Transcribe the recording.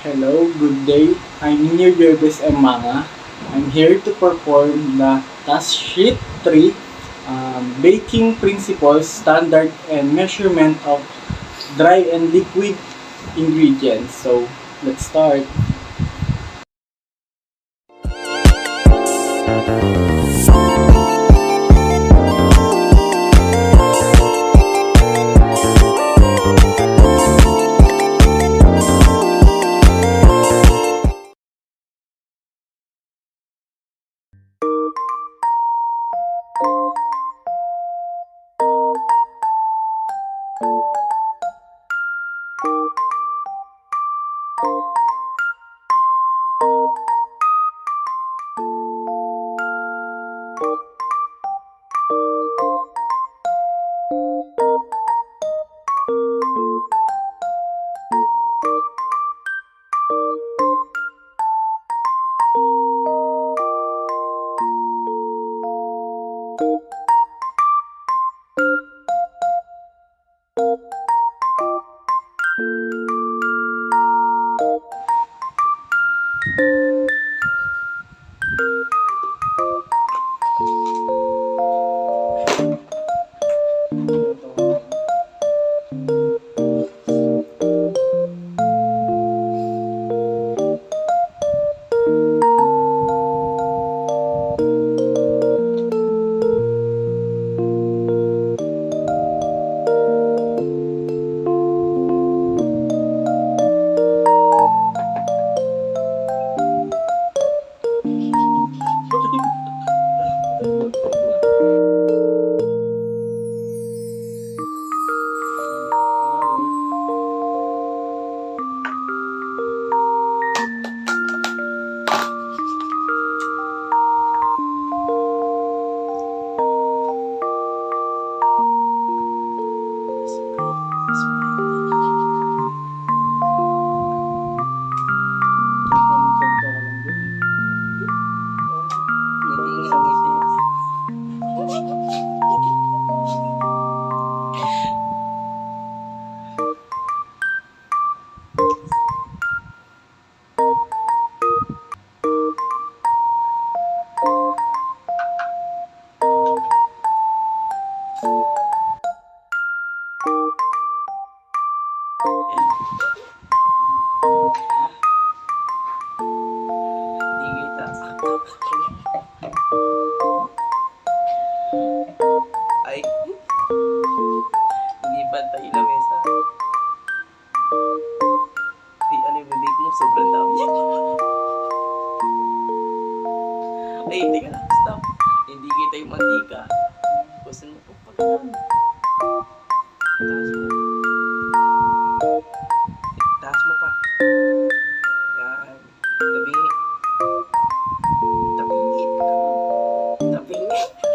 Hello, good day. I'm Nino Jervis Emanga. I'm here to perform the task sheet 3, baking principles, standard, and measurement of dry and liquid ingredients. So, let's start. Ay, hindi pantay yung lamesa. Di, ano yung bibig mo? Sobrang dami niya. Ay, hindi ka lang. Stop. Hindi kita yung mantika. Gusto mo po pag ganun. Taas mo. Taas mo pa. Yan. Tabingi. Tabingi. Tabingi.